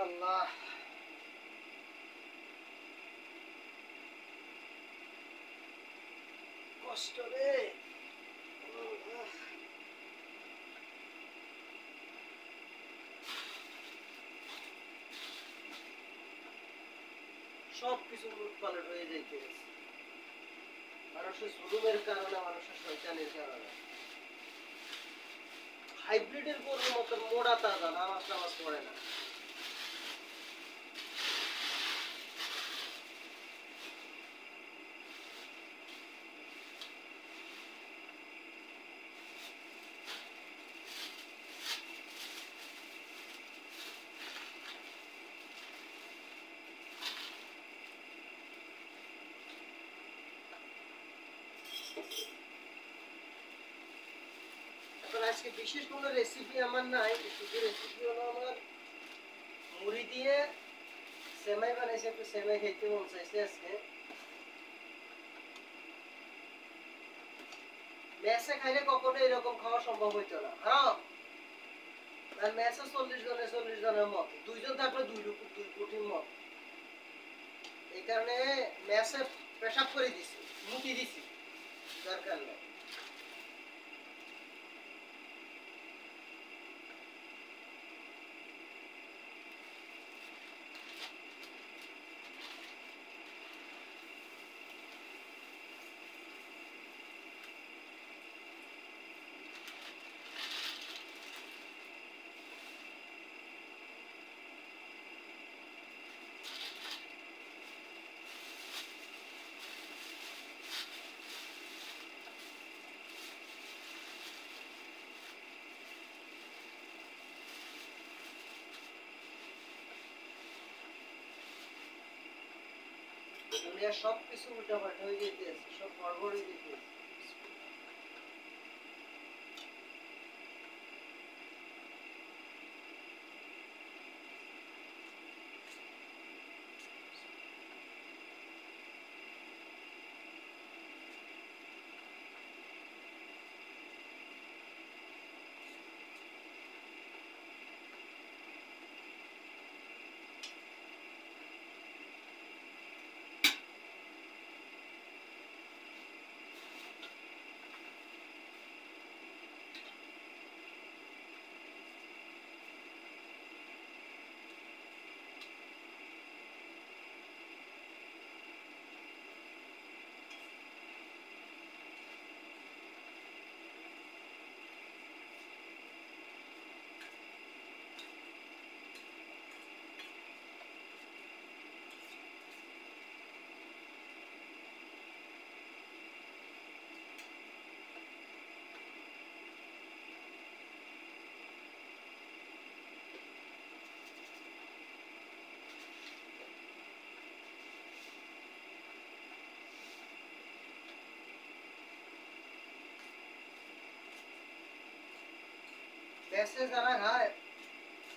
আল্লাহ কষ্ট রে। সবকিছু উৎপালন হয়ে যাইতে মানুষের জুলুমের কারণে, মানুষের শয়তানের কারণে। হাইব্রিডের গরুর মতো মোড়া তাজা, নামাজ টামাজ পড়ে না। আজকে বিশেষ কোনো রেসিপি আমার নাই, শুধু রেসিপি হলো আমার মুড়ি দিয়ে সেমাই বানাইছে, একটু সেমাই খেতে মন চাইছে আজকে। মেসে খাইলে কখনো এরকম খাওয়া সম্ভব হইতো না। হ্যাঁ, মেসে 40 জনের মত, 2 জন থাকলে 2 কোটির মত। এই কারণে মেসে পেশাব করে দিছি, মুটি দিছি, দরকার নেই। দুনিয়ার সবকিছু উল্টাপাল্টা হয়ে যেতেছে, সব গড়বড় হয়ে যেতেছে। মেসে যারা খায়,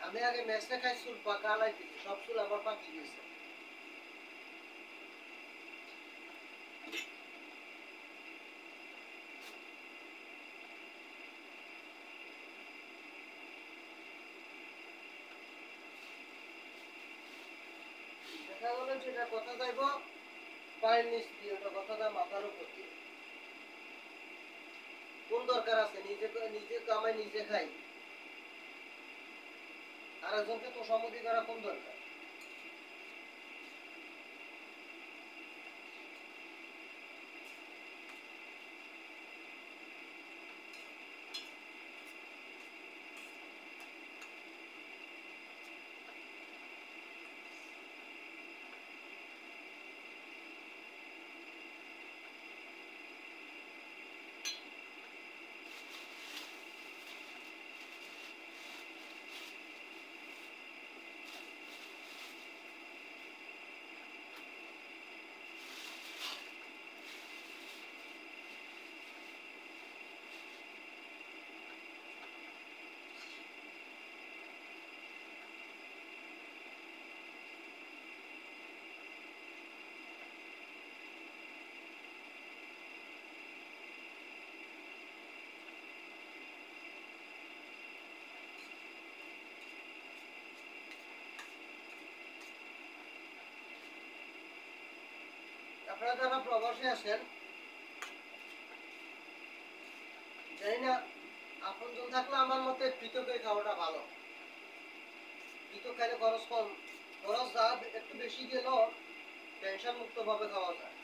আমি আগে মেসে খাই, চুল পাকা লাইতেছি, সব চুল আবার পাকি গেছে। দেখা গেল যেটা কথা যাইব পায়ের নিচ দিয়ে, ওটা কথাটা মাথার উপর দিয়ে। কোন দরকার আছে? নিজে নিজে কামাই নিজে খাই, আর একজনকে তো সম্মতি করা কোন দরকার? আপনারা যারা প্রবাসে আছেন জানি না, আপনজন থাকলে আমার মতে পৃথক খাওয়াটা ভালো। পৃথক খাইলে খরচ কম, খরচ যা একটু বেশি গেলেও টেনশন মুক্ত ভাবে খাওয়া যায়।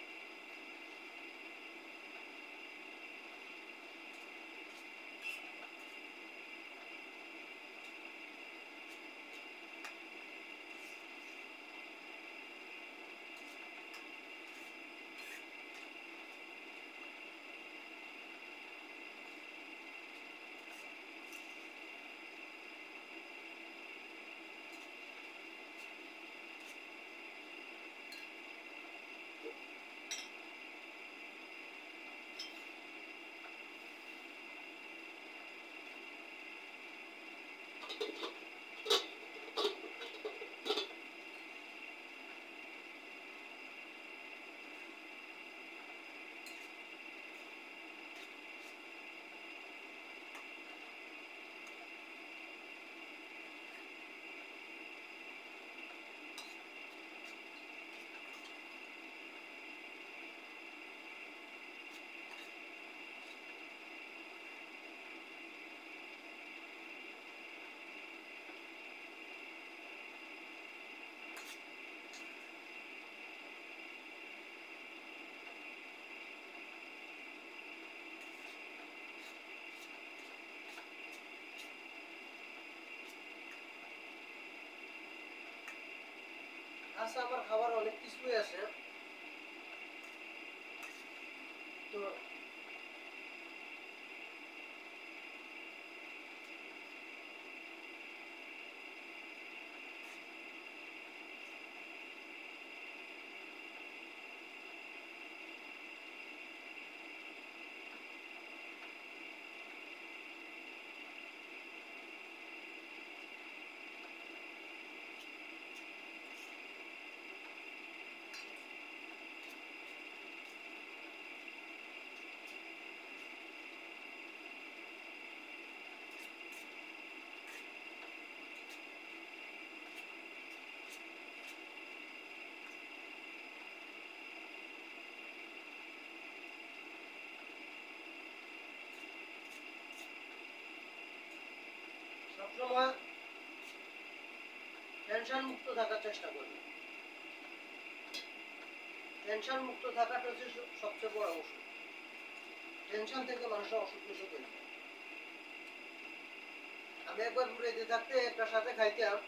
আচ্ছা, আমার খাবার অনেক কিছুই আছে। তো সবসময় টেনশন মুক্ত থাকার চেষ্টা করবে। টেনশন মুক্ত থাকাটা হচ্ছে সবচেয়ে বড় ওষুধ। টেনশন থেকে মানুষের অসুখ বিসুখ হয়ে যায়। আমি একবার ঘুরে থাকতে একটা সাথে খাইতাম,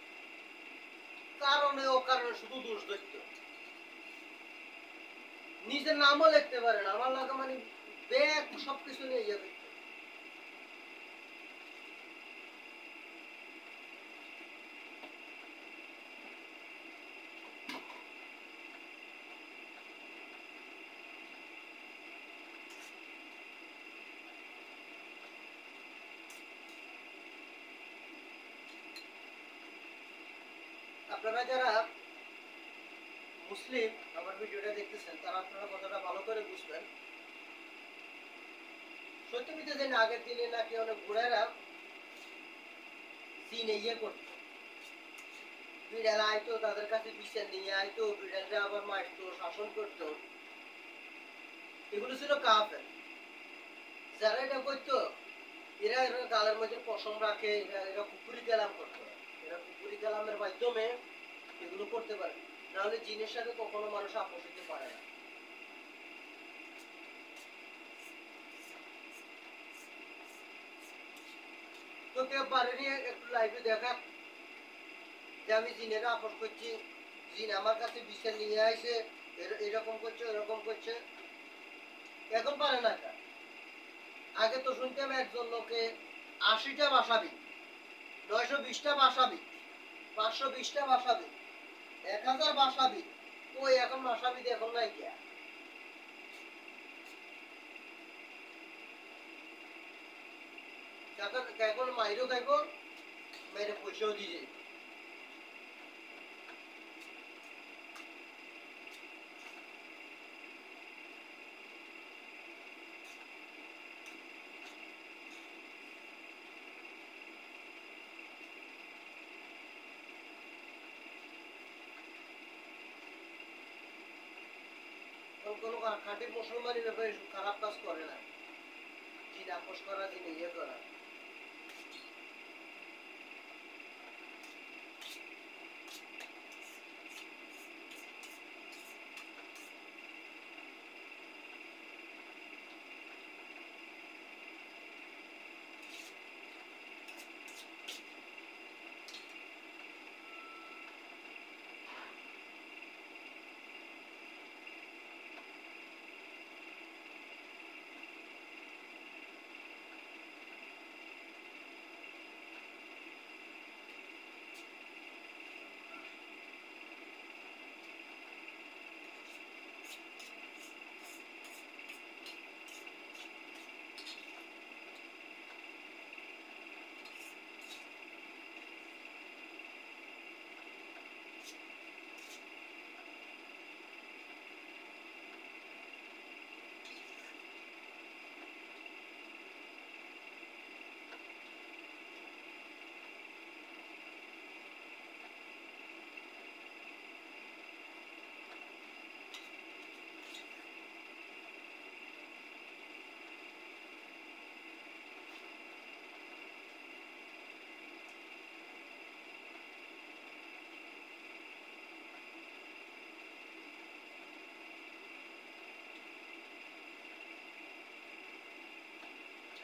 কারণে ও কারণে শুধু দোষ ধরত, নিজের নামও লিখতে পারে না। আমার লাগে মানে ব্যাগ সবকিছু নিয়ে যাবে। আপনারা যারা মুসলিম আমার ভিডিওটা দেখতেছেন, তারা আপনারা কথাটা ভালো করে বুঝবেন। সত্যিতে দিন আগের দিনে নাকি অনেক বুড়ারা জিন ইয়ে করত, বিড়াল আইতো তাদের কাছে বিচার নিয়ে আইতো, বিড়ালরা আবার মারতো, শাসন করত। এগুলো ছিল কাফের। যারা এটা করতো এরা গালের মধ্যে পশম রাখে, এরা কুকুরি কালাম করতো। এরা কুকুরি কালামের মাধ্যমে এগুলো করতে পারে, নাহলে জিনের সাথে কখনো মানুষ আপোষ হতে পারে না। তো কেউ পারেনি একটু লাইভে দেখা যে আমি জিনেরা আপোষ করছি, জিন আমার কাছে বিচার নিয়ে আসে, এরকম করছে এরকম করছে। এখন পারে না। আগে তো শুনতাম একজন লোকে 80টা ভাষাবি, 920টা ভাষাবি, 520টা ভাষাবি, 1000 ভাষাবি। ওই এখন ভাষাবিদ এখন নাই গিয়া। এখন মাইরও খাইব, মেরে পয়সাও দিয়ে যাইব। কোনো খাঁটি মুসলমানি ব্যাপারে খারাপ কাজ করে না, জিন আপোষ করা, জিন ইয়ে করা।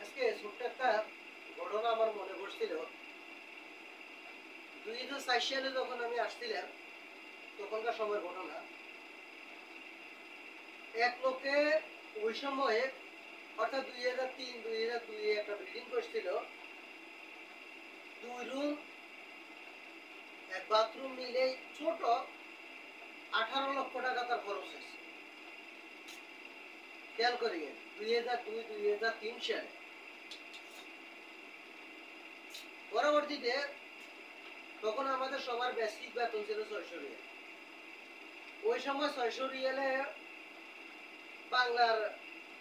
আজকে ছোট্ট একটা ঘটনা আমার মনে পড়ছিল। 2004 সালে যখন আমি আসছিলাম, তখনকার সময়ের ঘটনা। এক লোকে ওই সময়ে, অর্থাৎ 2003-2002 একটা বিল্ডিং করছিল, 2 রুম 1 বাথরুম মিলে ছোট, 18 লক্ষ টাকা তার খরচ হয়েছে। খেয়াল করিয়ে 2002-2003 সালে। পরবর্তীতে তখন আমাদের সবার বেসিক বেতন ছিল 600 রিয়াল। ওই সময় 600 রিয়ালে বাংলার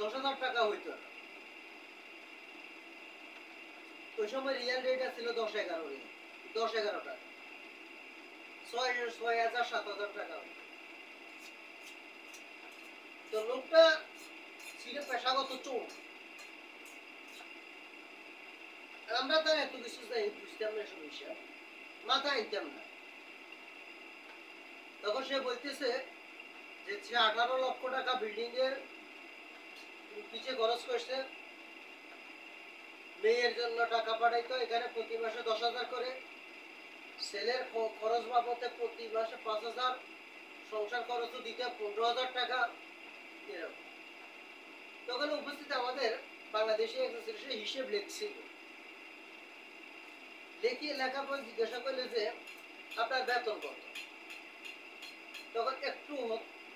10,000 টাকা হইতো না। ওই সময় রিয়াল রেট ছিল 10-11 রিয়াল, 10-11 টাকা, 6,000-7,000 টাকা হইতো। তো লোকটা ছিল পেশাগত চোর। আমরা তার এত কিছু বুঝতাম না, সব হিসাব মাথায় আনতাম না। তখন সে বলতেছে যে সে 18 লক্ষ টাকা বিল্ডিং এর পিছে খরচ করছে। মেয়ের জন্য টাকা পাঠাইতো, এখানে প্রতি মাসে 10,000 করে, ছেলের খরচ বাবদে প্রতি মাসে 5,000, সংসার খরচও দিতে 15,000 টাকা এরকম। তখন উপস্থিত আমাদের বাংলাদেশি একজন ছিল, সে হিসেব লিখছিল। লেখার পর জিজ্ঞাসা করলে যে আপনার বেতন কত? তখন একটু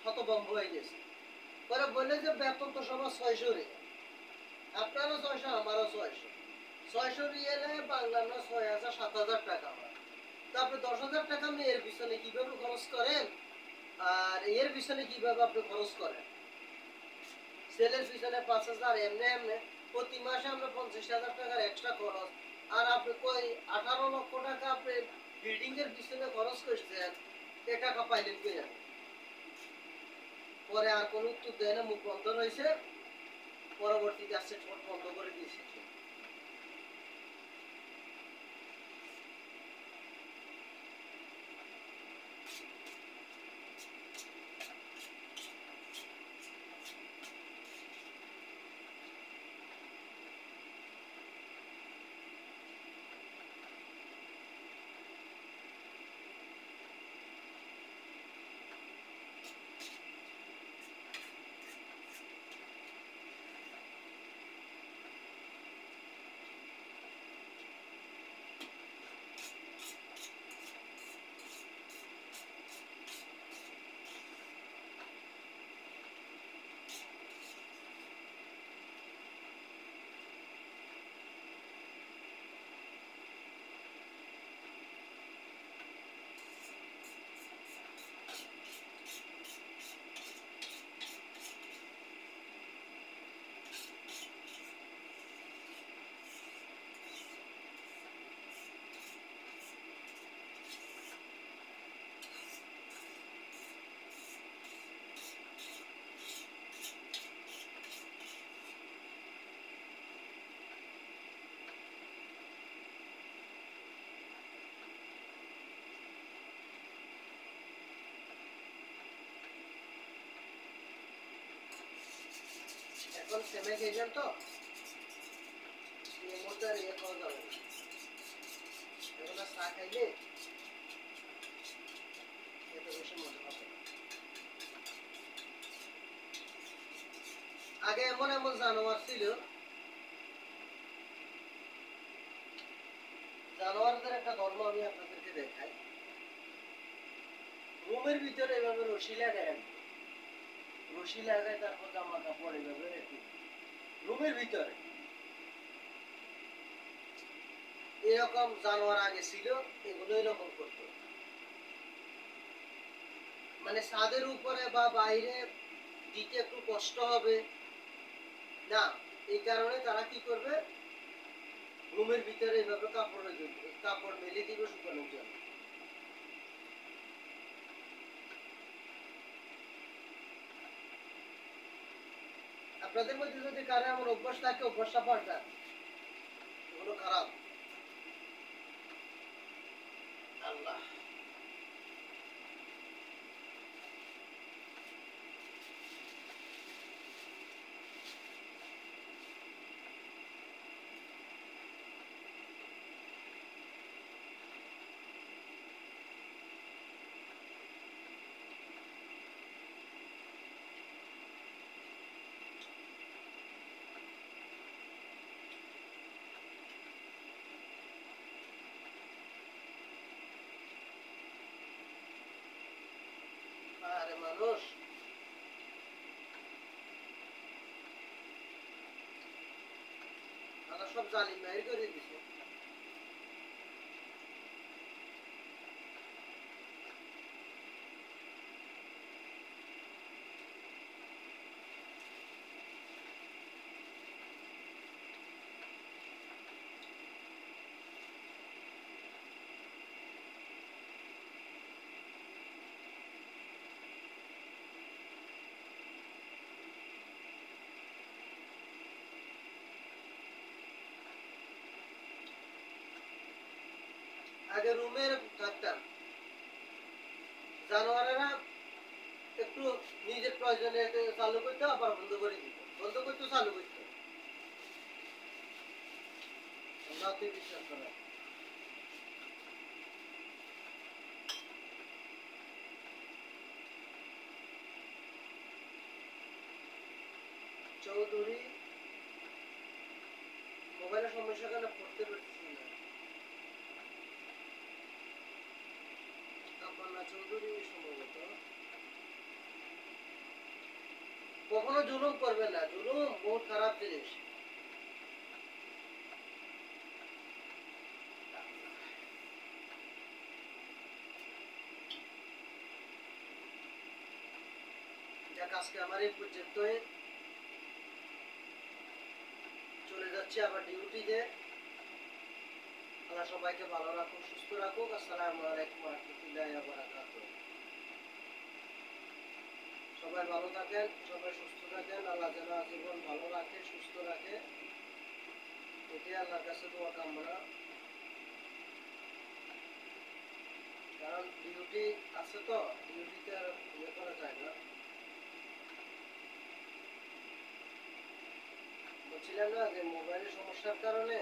হতভম্ব হয়ে গেছে। পরে বললে যে বেতন তো সবার 600 রিয়াল, আপনারও 600, আমারও 600। 600 রিয়ালে বাংলার 6,000-7,000 টাকা হয়। তো আপনি 10,000 টাকা মেয়ের পিছনে কিভাবে খরচ করেন, আর এর পিছনে কিভাবে আপনি খরচ করেন? ছেলের পিছনে 5,000, এমনি এমনি প্রতি মাসে আমরা 50,000 টাকার এক্সট্রা খরচ। আর আপনি কই 18 লক্ষ টাকা আপনি বিল্ডিং এর পিছনে খরচ করছেন, এ টাকা পাইলেন কই যাবে? পরে আর কোনো উত্তর দেয় না, মুখ বন্ধ রয়েছে। পরবর্তীতে আসছে ঠোঁট বন্ধ করে দিয়েছে। এখন সেমে খেয়েছেন তো এই মুহূর্তে আর ইয়ে খাওয়া যাবে না, এগুলো চা খাইলে এত বেশি মজা হবে না। আগে এমন এমন জানোয়ার ছিল, জানোয়ারদের একটা ধর্ম আমি আপনাদেরকে দেখাই। রুমের ভিতরে এভাবে রশি লাগায়, রশি লাগায় তারপর জামা কাপড় এভাবে রেখে রুমের ভিতরে। এরকম জানোয়ার আগে ছিল, এগুলো এরকম করতো। মানে ছাদের উপরে বা বাইরে দিতে একটু কষ্ট হবে না, এই কারণে তারা কি করবে, রুমের ভিতরে এভাবে কাপড় মেলে দিবে শুকানোর জন্য। আপনাদের মধ্যে যদি কারো এমন অভ্যাস থাকে, অভ্যাসটা পাল্টান, এগুলো খারাপ। আল্লাহ আরে মানুষ, তারা সব জালিম বাইর করে দিছে। আগে রুমের থাকতাম, জানোয়ারেরা একটু নিজের প্রয়োজনে চালু করতে আবার বন্ধ করে দিত, বন্ধ করতে চালু করতে। আমরা অতি বিশ্বাস করা। চৌধুরী মোবাইলের সমস্যা কেন পড়তে পারতেছি না। আপনার চৌধুরী সম্ভবত। কখনো জুলুম করবে না, জুলুম বহুত খারাপ জিনিস। যাক, আজকে আমার এই পর্যন্ত, চলে যাচ্ছি আবার ডিউটিতে। আল্লাহ সবাইকে ভালো রাখুক, সুস্থ রাখুক। আসসালামু আলাইকুম ওয়া রাহমাতুল্লাহি ওয়া বারাকাতুহু। সবাই ভালো থাকেন, সবাই সুস্থ থাকেন। আল্লাহ যেন আজীবন ভালো রাখে, সুস্থ রাখে, এটাই আল্লাহর কাছে দোয়া কামনা। কারণ ডিউটি আছে তো, ডিউটিতে আর ইয়ে করা যায় না। বলছিলাম না যে মোবাইলের সমস্যার কারণে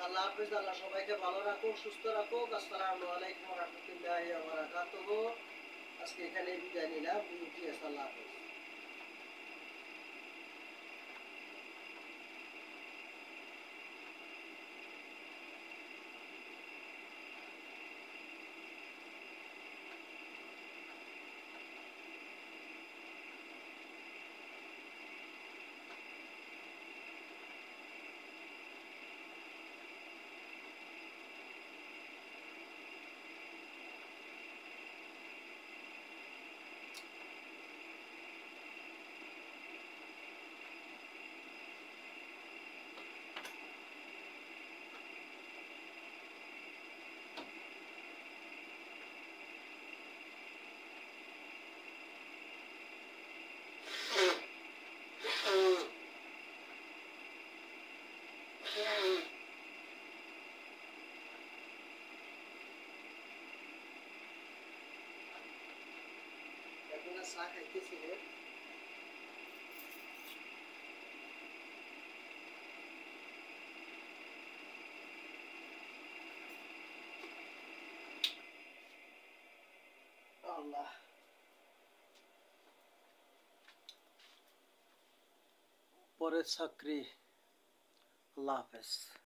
আল্লাহ হাফেজ। আল্লাহ সবাইকে ভালো রাখুক, সুস্থ রাখুক। আসসালামু আলাইকুম ওয়া রাহমাতুল্লাহি ওয়া বারাকাতুহু। আজকে এখানে বিদায় নিলাম। ডিউটি আছে। আল্লাহ হাফেজ। আপনারা চা খাইতেছিলেন। আল্লাহ, পরের চাকরি। আল্লাহ হাফেজ।